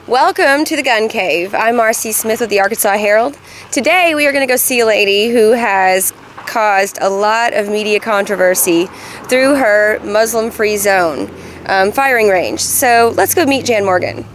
Welcome to the Gun Cave. I'm Marcy Smith with the Arkansas Herald. Today we are going to go see a lady who has caused a lot of media controversy through her Muslim-free zone firing range. So let's go meet Jan Morgan.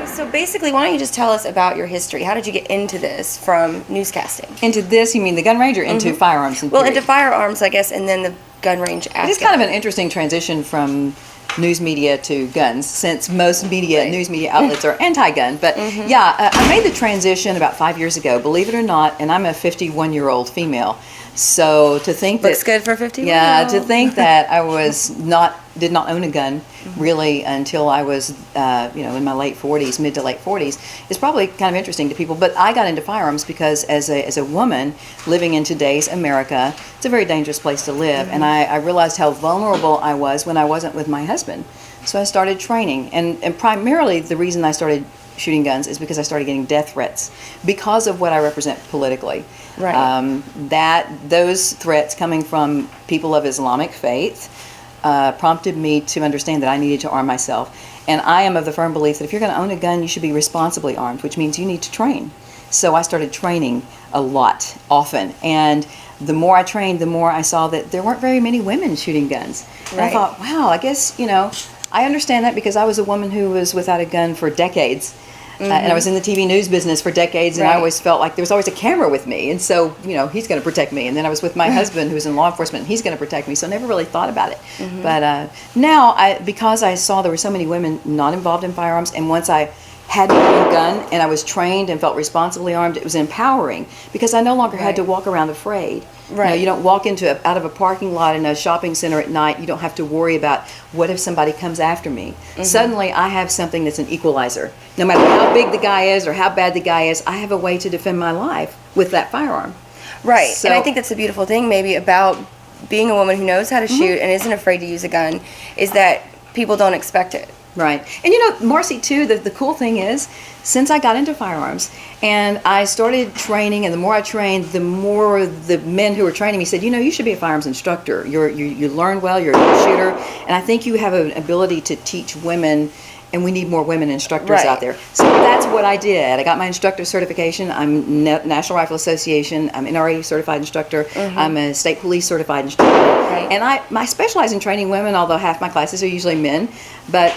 So basically, why don't you just tell us about your history? How did you get into this from newscasting? Into this, you mean the gun range, or into firearms? Well, into firearms, I guess, and then the gun range aspect. It's kind of an interesting transition from news media to guns, since most media, news media outlets are anti-gun. But yeah, I made the transition about 5 years ago, believe it or not, and I'm a 51-year-old female. So to think Looks good for 51. Yeah, to think that I did not own a gun really until I was, in my late 40s, mid to late 40s, is probably kind of interesting to people. But I got into firearms because as a woman living in today's America, it's a very dangerous place to live. And I realized how vulnerable I was when I wasn't with my husband. So I started training. And primarily the reason I started shooting guns is because I started getting death threats because of what I represent politically. Right. Those threats coming from people of Islamic faith prompted me to understand that I needed to arm myself. And I am of the firm belief that if you're going to own a gun, you should be responsibly armed, which means you need to train. So I started training a lot, often. And the more I trained, the more I saw that there weren't very many women shooting guns. And I thought, wow, I guess, I understand that because I was a woman who was without a gun for decades. And I was in the TV news business for decades, and I always felt like there was always a camera with me, and so he's going to protect me. And then I was with my husband, who's in law enforcement, and he's going to protect me. So I never really thought about it. But now, because I saw there were so many women not involved in firearms, and once I had my own gun and I was trained and felt responsibly armed, it was empowering because I no longer had to walk around afraid. You don't walk out of a parking lot in a shopping center at night. You don't have to worry about what if somebody comes after me. Suddenly I have something that's an equalizer. No matter how big the guy is or how bad the guy is, I have a way to defend my life with that firearm. Right. So, and I think that's a beautiful thing maybe about being a woman who knows how to shoot and isn't afraid to use a gun, is that people don't expect it. Right. And Marcy, too, the cool thing is, since I got into firearms and I started training, and the more I trained, the more the men who were training me said, you should be a firearms instructor. You learn well, you're a good shooter, and I think you have an ability to teach women, and we need more women instructors out there. So that's what I did. I got my instructor certification. I'm National Rifle Association. I'm NRA certified instructor. I'm a state police certified instructor. And I specialize in training women, although half my classes are usually men. But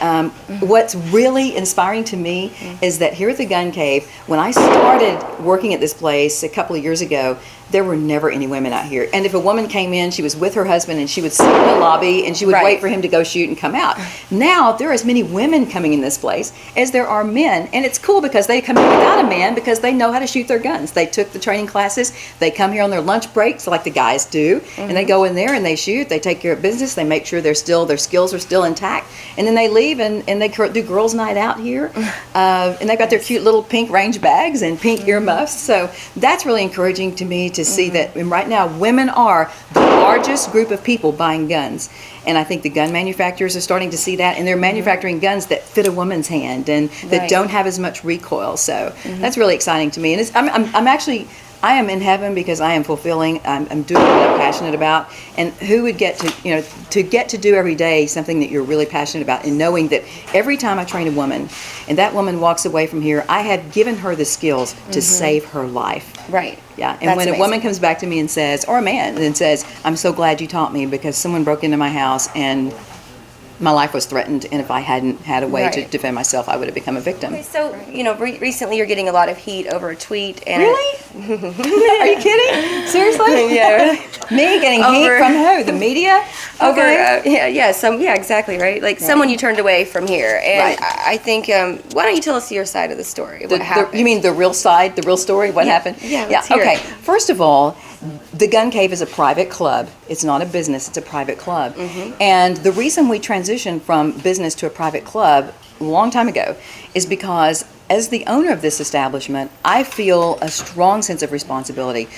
what's really inspiring to me is that here at the Gun Cave, when I started working at this place a couple of years ago, there were never any women out here. And if a woman came in, she was with her husband, and she would sit in the lobby, and she would wait for him to go shoot and come out. Now, there are as many women coming in this place as there are men. And it's cool because they come in without a man because they know how to shoot their guns. They took the training classes. They come here on their lunch breaks like the guys do. And they go in there and they shoot. They take care of business. They make sure their skills are still intact. And then they leave and they do girls' night out here. And they've got their cute little pink range bags and pink earmuffs. So that's really encouraging to me to see that right now women are the largest group of people buying guns. And I think the gun manufacturers are starting to see that, and they're manufacturing guns that fit a woman's hand and that don't have as much recoil. So that's really exciting to me. And I am in heaven because I am fulfilling. I'm doing what I'm passionate about. And who would get to do every day something that you're really passionate about, and knowing that every time I train a woman and that woman walks away from here, I have given her the skills to save her life. Right. Yeah. And when a woman comes back to me and says, or a man, and says, "I'm so glad you taught me because someone broke into my house and my life was threatened, and if I hadn't had a way to defend myself, I would have become a victim." Okay, so, recently you're getting a lot of heat over a tweet. And really? Are you kidding? Seriously? Yeah, really. Me getting heat from who? The media? Okay. Exactly, right? Like someone you turned away from here. And I think, why don't you tell us your side of the story? What happened? You mean the real side, the real story? What happened? Yeah, let's hear it. First of all, the Gun Cave is a private club. It's not a business, it's a private club. And the reason we transitioned from business to a private club a long time ago is because as the owner of this establishment, I feel a strong sense of responsibility.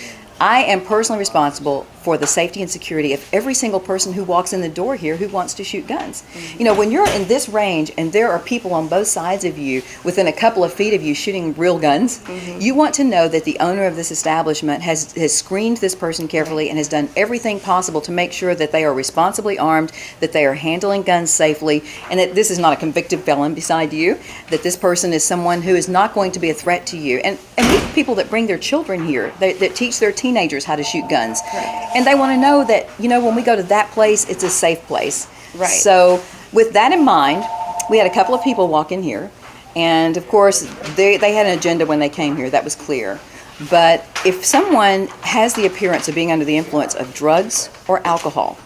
I am personally responsible for the safety and security of every single person who walks in the door here who wants to shoot guns. You know, when you're in this range and there are people on both sides of you, within a couple of feet of you, shooting real guns, you want to know that the owner of this establishment has screened this person carefully and has done everything possible to make sure that they are responsibly armed, that they are handling guns safely, and that this is not a convicted felon beside you, that this person is someone who is not going to be a threat to you. And we have people that bring their children here, that teach their teenagers how to shoot guns. Right. And they want to know that, you know, when we go to that place, it's a safe place. Right. So with that in mind, we had a couple of people walk in here. And of course, they had an agenda when they came here. That was clear. But if someone has the appearance of being under the influence of drugs or alcohol,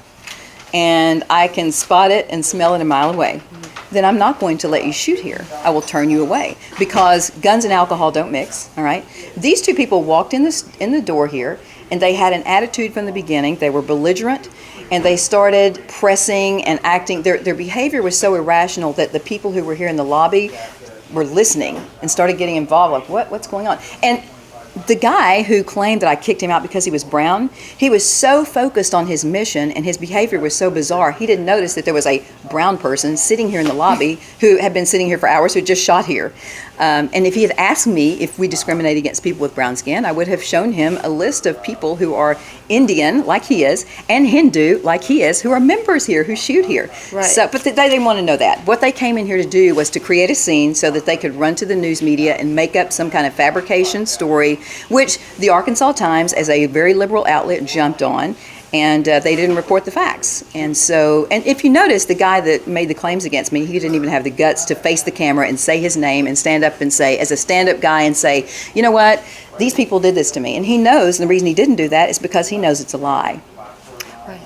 and I can spot it and smell it a mile away, then I'm not going to let you shoot here. I will turn you away, because guns and alcohol don't mix, all right? These two people walked in the door here, and they had an attitude from the beginning. They were belligerent, and they started pressing and acting. Their behavior was so irrational that the people who were here in the lobby were listening and started getting involved, like, what's going on? And the guy who claimed that I kicked him out because he was brown, he was so focused on his mission and his behavior was so bizarre, he didn't notice that there was a brown person sitting here in the lobby who had been sitting here for hours, who had just shot here. And if he had asked me if we discriminate against people with brown skin, I would have shown him a list of people who are Indian, like he is, and Hindu, like he is, who are members here, who shoot here. Right. So, but they didn't want to know that. What they came in here to do was to create a scene so that they could run to the news media and make up some kind of fabrication story, which the Arkansas Times, as a very liberal outlet, jumped on. And they didn't report the facts. And so, and if you notice, the guy that made the claims against me, he didn't even have the guts to face the camera and say his name and stand up and say, as a stand-up guy, and say, you know what, these people did this to me. And he knows, and the reason he didn't do that is because he knows it's a lie. Right.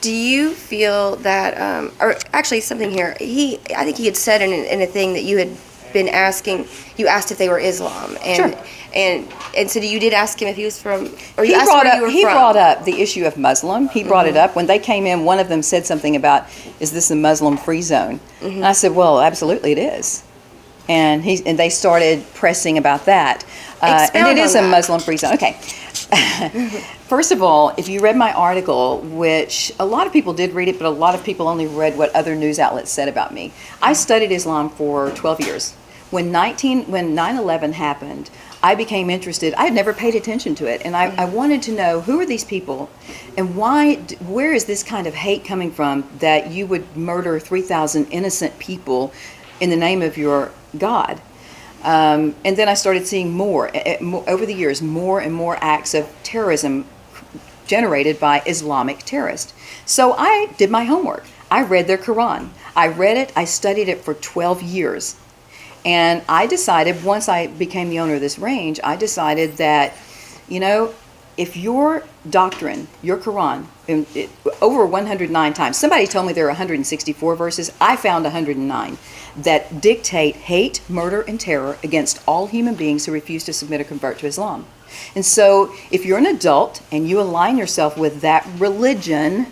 Do you feel that, or actually something here, I think he had said in a thing that you had been asking, you asked if they were Islam. And, Sure. And so you did ask him if he was from, or you He asked brought where up you were he from. brought up the issue of Muslim. He brought it up when they came in. One of them said something about, "Is this a Muslim-free zone?" And I said, "Well, absolutely it is." And they started pressing about that. And Expound it is on a that. Muslim-free zone. Okay. First of all, if you read my article, which a lot of people did read it, but a lot of people only read what other news outlets said about me. I studied Islam for 12 years. When 9/11 happened, I became interested. I had never paid attention to it, and I wanted to know, who are these people, and where is this kind of hate coming from, that you would murder 3,000 innocent people in the name of your God? And then I started seeing more, over the years, more and more acts of terrorism generated by Islamic terrorists. So I did my homework. I read their Quran. I read it, I studied it for 12 years. And I decided, once I became the owner of this range, I decided that, you know, if your doctrine, your Quran, over 109 times, somebody told me there are 164 verses, I found 109, that dictate hate, murder, and terror against all human beings who refuse to submit or convert to Islam. And so if you're an adult and you align yourself with that religion,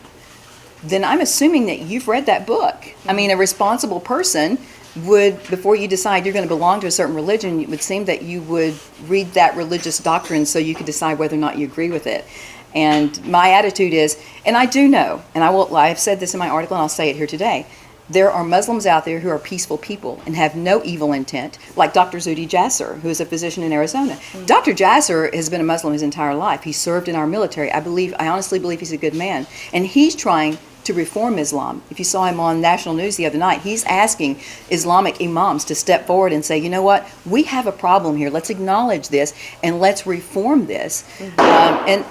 then I'm assuming that you've read that book. I mean, a responsible person would, before you decide you're going to belong to a certain religion, it would seem that you would read that religious doctrine so you could decide whether or not you agree with it. And my attitude is, and I do know, and I've said this in my article and I'll say it here today, there are Muslims out there who are peaceful people and have no evil intent, like Dr. Zuhdi Jasser, who is a physician in Arizona. Mm-hmm. Dr. Jasser has been a Muslim his entire life. He served in our military. I honestly believe he's a good man. And he's trying to reform Islam. If you saw him on national news the other night, he's asking Islamic imams to step forward and say, you know what, we have a problem here. Let's acknowledge this and let's reform this. Mm-hmm. And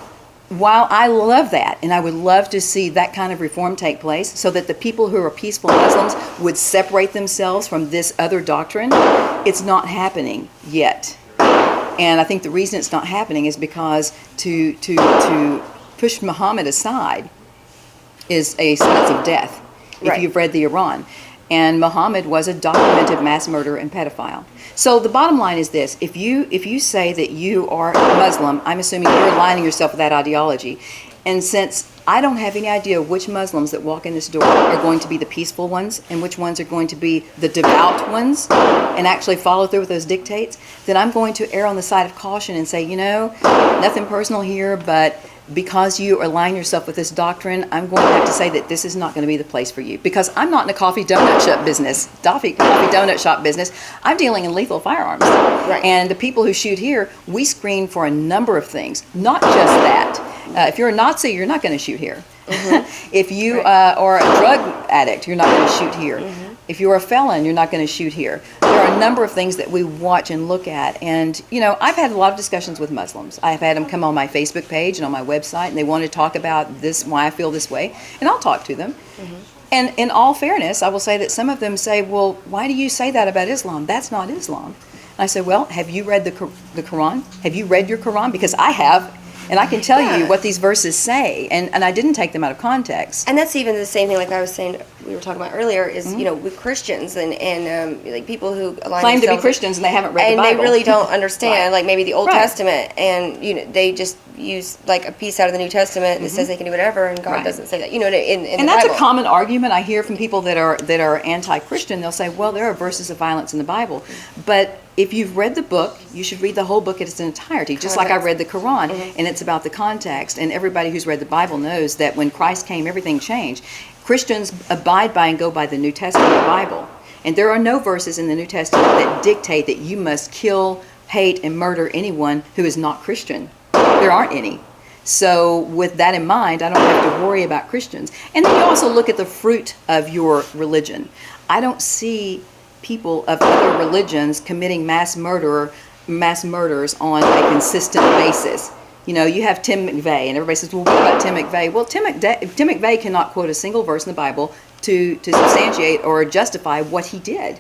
while I love that, and I would love to see that kind of reform take place so that the people who are peaceful Muslims would separate themselves from this other doctrine, it's not happening yet. And I think the reason it's not happening is because to push Muhammad aside is a sentence of death, if you've read the Quran. And Muhammad was a documented mass murderer and pedophile. So the bottom line is this: if you say that you are Muslim, I'm assuming you're aligning yourself with that ideology. And since I don't have any idea which Muslims that walk in this door are going to be the peaceful ones and which ones are going to be the devout ones and actually follow through with those dictates. Then I'm going to err on the side of caution and say, you know, nothing personal here, but because you align yourself with this doctrine, I'm going to have to say that this is not going to be the place for you. Because I'm not in a coffee donut shop business. I'm dealing in lethal firearms. Right. And the people who shoot here, we screen for a number of things, not just that. If you're a Nazi, you're not going to shoot here. If you are a drug addict, you're not going to shoot here. If you're a felon, you're not going to shoot here. There are a number of things that we watch and look at. And, you know, I've had a lot of discussions with Muslims. I've had them come on my Facebook page and on my website, and they want to talk about this, why I feel this way, and I'll talk to them. And in all fairness, I will say that some of them say, well, why do you say that about Islam? That's not Islam. And I say, well, have you read the Quran? Have you read your Quran? Because I have. And I can tell you what these verses say, and I didn't take them out of context. And that's even the same thing, like I was saying, we were talking about earlier, is, you know, with Christians and like people who claim to be Christians and they haven't read the Bible. And they really don't understand, like maybe the Old Right. Testament, and, you know, they just use like a piece out of the New Testament that says they can do whatever, and God Right. doesn't say that, you know, in And the that's Bible. a common argument I hear from people that are anti-Christian. They'll say, well, there are verses of violence in the Bible. But if you've read the book, you should read the whole book in its entirety, just like I read the Quran, and it's about the context. And everybody who's read the Bible knows that when Christ came, everything changed. Christians abide by and go by the New Testament Bible. And there are no verses in the New Testament that dictate that you must kill, hate, and murder anyone who is not Christian. There aren't any. So with that in mind, I don't have to worry about Christians. And then you also look at the fruit of your religion. I don't see people of other religions committing mass murders on a consistent basis. You know, you have Tim McVeigh, and everybody says, well, what about Tim McVeigh? Well, Tim McVeigh cannot quote a single verse in the Bible to substantiate or justify what he did.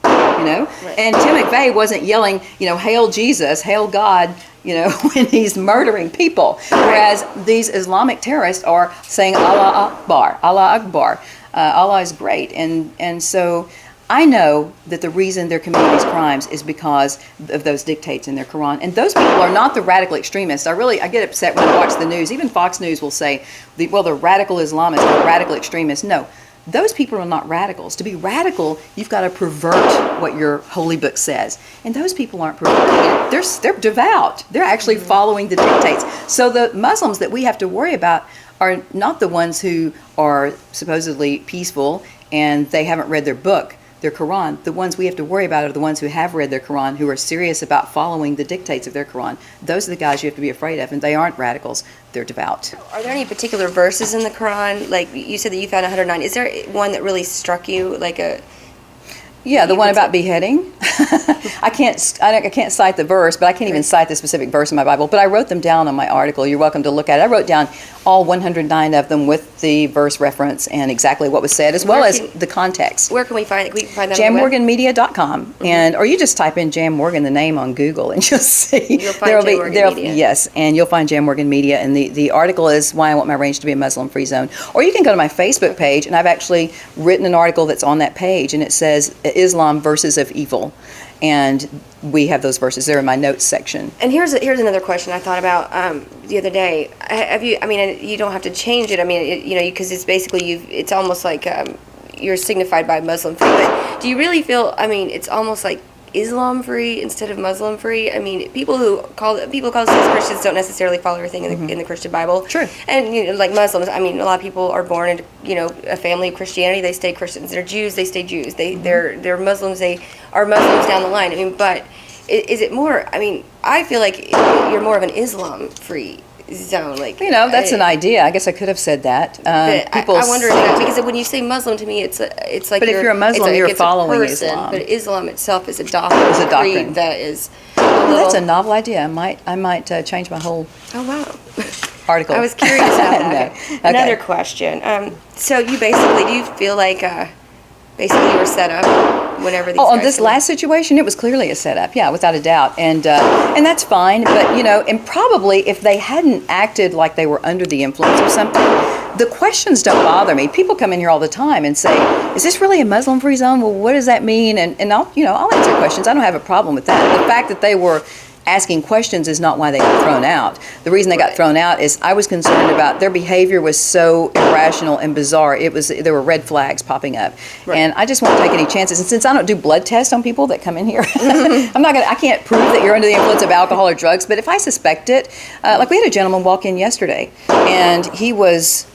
You know? Right. And Tim McVeigh wasn't yelling, you know, hail Jesus, hail God, you know, when he's murdering people. Whereas these Islamic terrorists are saying Allah Akbar, Allah Akbar. Allah is great. And so I know that the reason they're committing these crimes is because of those dictates in their Quran. And those people are not the radical extremists. I get upset when I watch the news. Even Fox News will say, well, the radical Islamists are radical extremists. No, those people are not radicals. To be radical, you've got to pervert what your holy book says. And those people aren't perverting it. They're devout. They're actually following the dictates. So the Muslims that we have to worry about are not the ones who are supposedly peaceful and they haven't read their book, their Quran. The ones we have to worry about are the ones who have read their Quran, who are serious about following the dictates of their Quran. Those are the guys you have to be afraid of, and they aren't radicals. They're devout. Are there any particular verses in the Quran, like you said that you found 109, is there one that really struck you, like a... Yeah, the one about beheading. I can't cite the verse, but I can't even cite the specific verse in my Bible. But I wrote them down on my article. You're welcome to look at it. I wrote down all 109 of them with the verse reference and exactly what was said, as well as the context. Where can we find it? We can find that on the web? JanMorganMedia.com, and or you just type in Jan Morgan, the name, on Google, and you'll see. You'll find Jan Morgan Media. Yes, and you'll find Jan Morgan Media, and the article is Why I Want My Range to Be a Muslim-Free Zone. Or you can go to my Facebook page, and I've actually written an article that's on that page, and it says Islam Verses of Evil. And we have those verses there in my notes section. And here's another question I thought about the other day. Have you? I mean, you don't have to change it. I mean, you know, because it's basically it's almost like you're signified by Muslim free. But do you really feel? I mean, it's almost like Islam free instead of Muslim free. I mean, people call themselves Christians don't necessarily follow everything in the Christian Bible. True. And you know, like Muslims, I mean, a lot of people are born into a family of Christianity. They stay Christians. They're Jews. They stay Jews. They're Muslims. They are Muslims down the line. I mean, but is it more? I mean, I feel like you're more of an Islam free zone, like that's an idea. I guess I could have said that. I wonder if that, because when you say Muslim, to me, it's like. But if you're a Muslim, you're following Islam. But Islam itself is a doctrine. It's a doctrine that is. That's a novel idea. I might change my whole. Oh wow. Article. I was curious about that. No. Okay. Another question. So do you feel like basically you were set up whenever these on guys this came? last situation, it was clearly a setup, yeah, without a doubt, and that's fine. But and probably if they hadn't acted like they were under the influence or something, the questions don't bother me. People come in here all the time and say, "Is this really a Muslim-free zone? Well, what does that mean?" And I'll answer questions. I don't have a problem with that. The fact that they were asking questions is not why they got thrown out. The reason they got thrown out is I was concerned about their behavior was so irrational and bizarre. There were red flags popping up, and I just won't take any chances. And since I don't do blood tests on people that come in here, I can't prove that you're under the influence of alcohol or drugs. But if I suspect it, like we had a gentleman walk in yesterday, and he was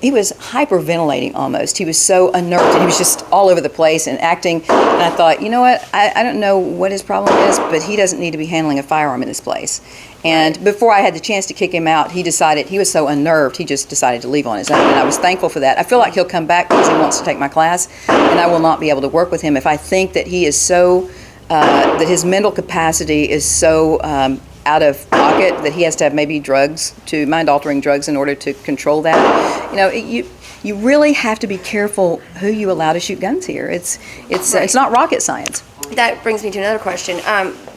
hyperventilating almost. He was so unnerved, and he was just all over the place and acting. And I thought, you know what? I don't know what his problem is, but he doesn't need to be handling a firearm in this place. And before I had the chance to kick him out, he was so unnerved, he just decided to leave on his own. And I was thankful for that. I feel like he'll come back because he wants to take my class, and I will not be able to work with him if I think that he is so, that his mental capacity is so out of pocket that he has to have maybe mind-altering drugs in order to control that. You really have to be careful who you allow to shoot guns here. It's not rocket science. That brings me to another question.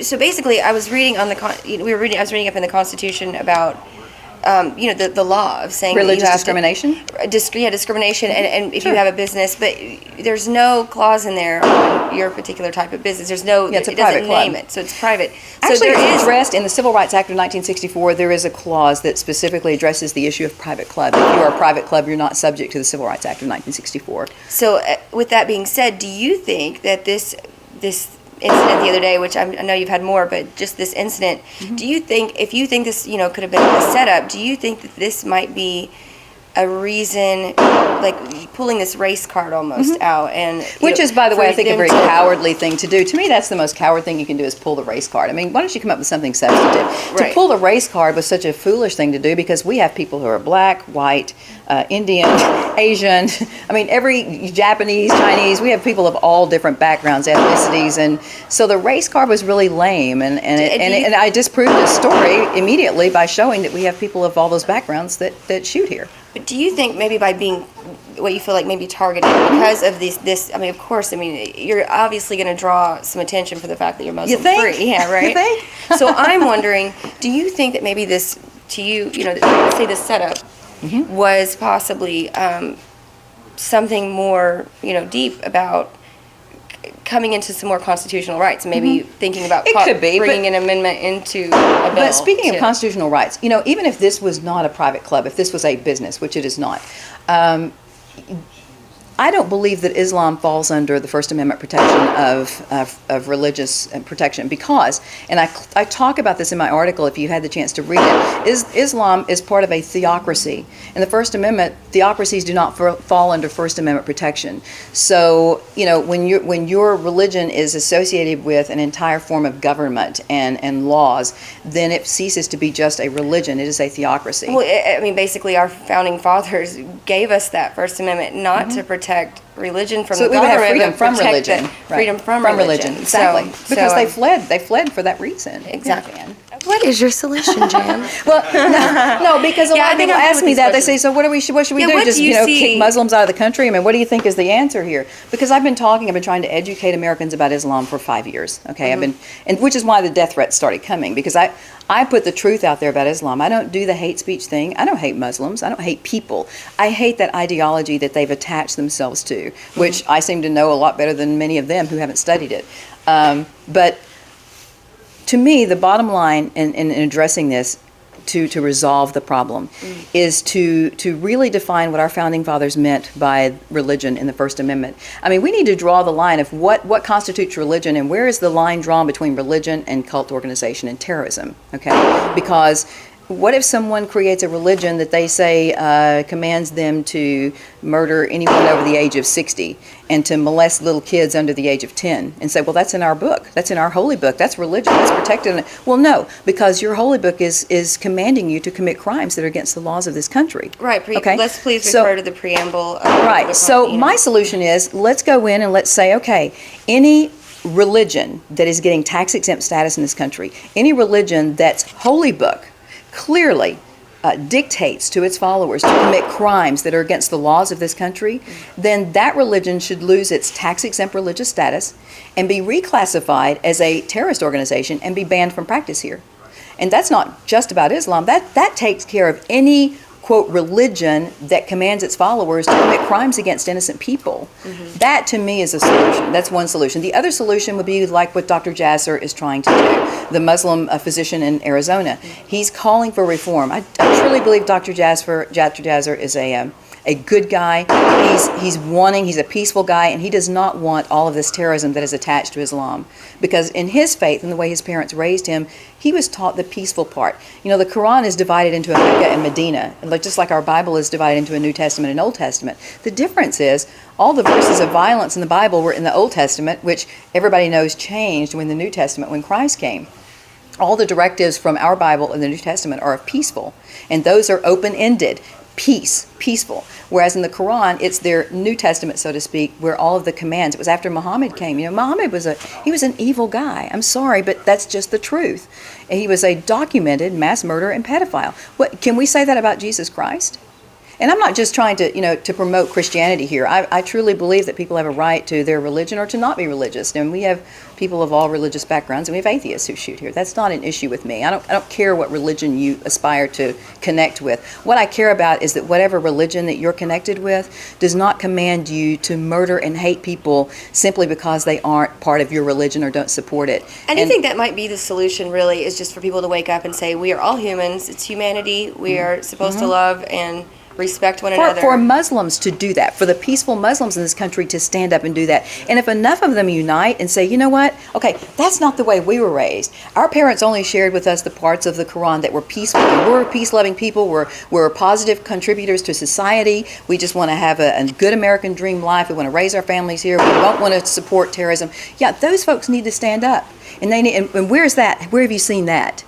So basically, I was reading I was reading up in the Constitution about the law of saying religious that you have discrimination. Discrimination, and if you have a business, but there's no clause in there on your particular type of business. There's no. Yeah, it's a it private doesn't club. name it, so it's private. Actually, so there it's addressed in the Civil Rights Act of 1964. There is a clause that specifically addresses the issue of private club. If you are a private club, you're not subject to the Civil Rights Act of 1964. So, with that being said, do you think that this incident the other day, which I know you've had more, but just this incident, do you think, if you think this, could have been a setup, do you think that this might be a reason, like pulling this race card almost out, and which is, by the way, I think a very to cowardly thing to do. To me, that's the most coward thing you can do is pull the race card. I mean, why don't you come up with something substantive? Right. To pull the race card was such a foolish thing to do because we have people who are black, white, Indian, Asian. I mean, every Japanese, Chinese. We have people of all different backgrounds, ethnicities, and so the race card was really lame. And I disproved the story immediately by showing that we have people of all those backgrounds that shoot here. But do you think maybe by being what you feel like maybe targeted because of this? I mean, of course. I mean, you're obviously going to draw some attention for the fact that you're Muslim free. Yeah, right. You think? So I'm wondering, do you think that maybe this, to you, let's say this setup was possibly something more, deep about coming into some more constitutional rights, maybe thinking about bringing an amendment into a bill. But speaking of constitutional rights, even if this was not a private club, if this was a business, which it is not, I don't believe that Islam falls under the First Amendment protection of religious protection because, and I talk about this in my article if you had the chance to read it, Islam is part of a theocracy. In the First Amendment, theocracies do not fall under First Amendment protection. So, when your religion is associated with an entire form of government and laws, then it ceases to be just a religion. It is a theocracy. Well, I mean, basically our founding fathers gave us that First Amendment not to protect religion from the government, we would have freedom but from protect religion. the freedom from religion. Exactly. Because so, they fled for that reason. Exactly. What is your solution, Jan? Well, no, because a lot of people ask me that. They say, so what should we do? What Just, do you see? Kick Muslims out of the country? I mean, what do you think is the answer here? Because I've been trying to educate Americans about Islam for 5 years. Okay, and which is why the death threats started coming, because I put the truth out there about Islam. I don't do the hate speech thing. I don't hate Muslims. I don't hate people. I hate that ideology that they've attached themselves to, which I seem to know a lot better than many of them who haven't studied it. But to me, the bottom line in addressing this to resolve the problem is to really define what our founding fathers meant by religion in the First Amendment. I mean, we need to draw the line of what constitutes religion and where is the line drawn between religion and cult organization and terrorism, okay? Because what if someone creates a religion that they say commands them to murder anyone over the age of 60 and to molest little kids under the age of 10 and say, well, that's in our book, that's in our holy book, that's religion, that's protected. Well, no, because your holy book is commanding you to commit crimes that are against the laws of this country. Right. Okay? Let's please refer to the preamble. Right. So my solution is let's go in and let's say, okay, any religion that is getting tax-exempt status in this country, any religion that's holy book, clearly dictates to its followers to commit crimes that are against the laws of this country, then that religion should lose its tax-exempt religious status and be reclassified as a terrorist organization and be banned from practice here. And that's not just about Islam. That takes care of any quote, religion that commands its followers to commit crimes against innocent people. That, to me, is a solution. That's one solution. The other solution would be like what Dr. Jasser is trying to do, the Muslim physician in Arizona. He's calling for reform. I truly believe Dr. Jasser is a good guy. He's a peaceful guy, and he does not want all of this terrorism that is attached to Islam. Because in his faith and the way his parents raised him, he was taught the peaceful part. You know, the Quran is divided into a Mecca and Medina, just like our Bible is divided into a New Testament and Old Testament. The difference is all the verses of violence in the Bible were in the Old Testament, which everybody knows changed when the New Testament, when Christ came. All the directives from our Bible and the New Testament are peaceful, and those are open-ended. Peaceful. Whereas in the Quran, it's their New Testament, so to speak, where all of the commands. It was after Muhammad came. You know, Muhammad was an evil guy. I'm sorry, but that's just the truth. And he was a documented mass murderer and pedophile. What can we say that about Jesus Christ? And I'm not just trying to, to promote Christianity here. I truly believe that people have a right to their religion or to not be religious. And we have people of all religious backgrounds, and we have atheists who shoot here. That's not an issue with me. I don't care what religion you aspire to connect with. What I care about is that whatever religion that you're connected with does not command you to murder and hate people simply because they aren't part of your religion or don't support it. And I think that might be the solution, really, is just for people to wake up and say, we are all humans. It's humanity. We are supposed to love and respect one another. For Muslims to do that, for the peaceful Muslims in this country to stand up and do that. And if enough of them unite and say, you know what, okay, that's not the way we were raised. Our parents only shared with us the parts of the Quran that were peaceful. And we're peace-loving people. We're positive contributors to society. We just want to have a good American dream life. We want to raise our families here. We don't want to support terrorism. Yeah, those folks need to stand up. And they need, and where's that? Where have you seen that?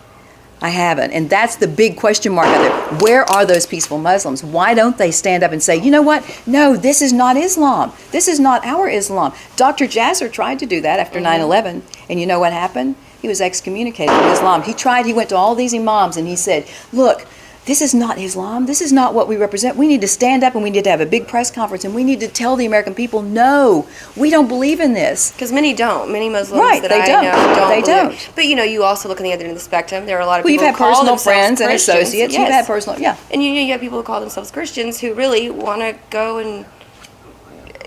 I haven't. And that's the big question mark out there. Where are those peaceful Muslims? Why don't they stand up and say, you know what? No, this is not Islam. This is not our Islam. Dr. Jasser tried to do that after 9/11. And you know what happened? He was excommunicated from Islam. He went to all these imams and he said, look, this is not Islam. This is not what we represent. We need to stand up and we need to have a big press conference and we need to tell the American people, no, we don't believe in this. Because many don't. Many Muslims that they I don't. know don't They believe. don't. But you also look on the other end of the spectrum. There are a lot of Well, you've people had who call personal themselves friends and Christians. associates. Yes. You've had personal, yeah. And you have people who call themselves Christians who really want to go and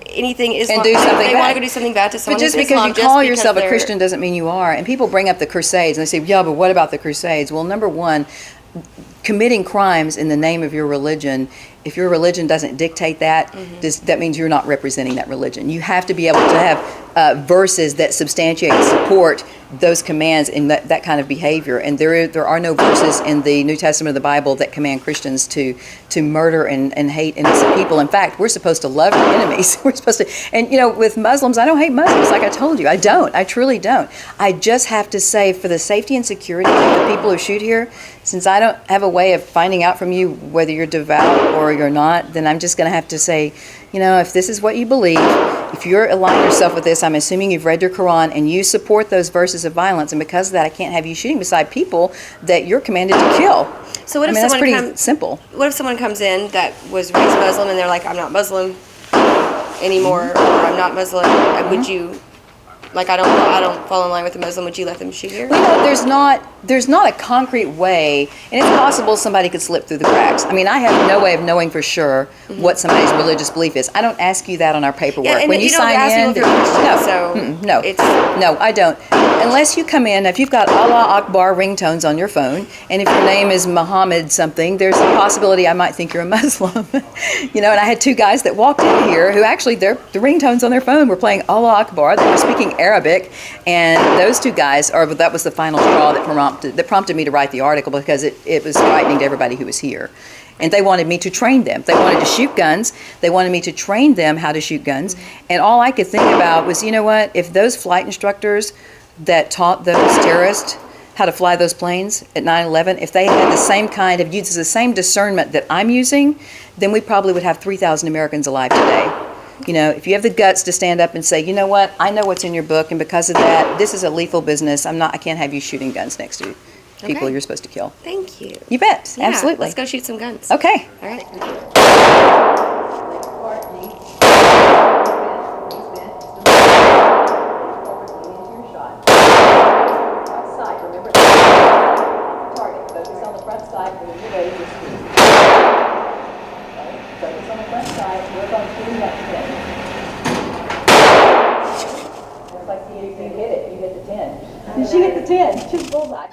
anything Islam. And do something they bad. want to go do something bad to someone But just who's because Islam, you call yourself a they're- Christian doesn't mean you are. And people bring up the Crusades and they say, yeah, but what about the Crusades? Well, number one, committing crimes in the name of your religion, if your religion doesn't dictate that, that means you're not representing that religion. You have to be able to have verses that substantiate and support those commands and that kind of behavior. And there are no verses in the New Testament of the Bible that command Christians to murder and hate innocent people. In fact, we're supposed to love our enemies. We're supposed to, and with Muslims, I don't hate Muslims, like I told you. I don't. I truly don't. I just have to say, for the safety and security of the people who shoot here, since I don't have a way of finding out from you whether you're devout or you're not, then I'm just going to have to say, if this is what you believe, if you're aligning yourself with this, I'm assuming you've read your Quran and you support those verses of violence, and because of that, I can't have you shooting beside people that you're commanded to kill. So what if that's someone pretty simple. What if someone comes in that was raised Muslim and they're like, I'm not Muslim anymore, or I'm not Muslim? Would you, I don't fall in line with a Muslim? Would you let them shoot here? Well, there's not a concrete way, and it's possible somebody could slip through the cracks. I mean, I have no way of knowing for sure what somebody's religious belief is. I don't ask you that on our paperwork. Yeah, and when you don't sign ask in, people if you're Christian, no, I don't. Unless you come in, if you've got Allah Akbar ringtones on your phone, and if your name is Muhammad something, there's a possibility I might think you're a Muslim. And I had two guys that walked in here who actually the ringtones on their phone were playing Allah Akbar. They were speaking Arabic, and those two guys, that was the final straw that prompted me to write the article, because it was frightening to everybody who was here. And they wanted me to train them. They wanted to shoot guns. They wanted me to train them how to shoot guns. And all I could think about was, if those flight instructors that taught those terrorists how to fly those planes at 9/11, if they had the same kind of, used the same discernment that I'm using, then we probably would have 3,000 Americans alive today. If you have the guts to stand up and say, you know what, I know what's in your book, and because of that, this is a lethal business. I can't have you shooting guns next to people you're supposed to kill. Thank you. You bet. Yeah, Absolutely. Let's go shoot some guns. Okay. All right. Work on shooting that 10. Looks like you hit it. You hit the 10. Did she hit the 10? She's bullseye.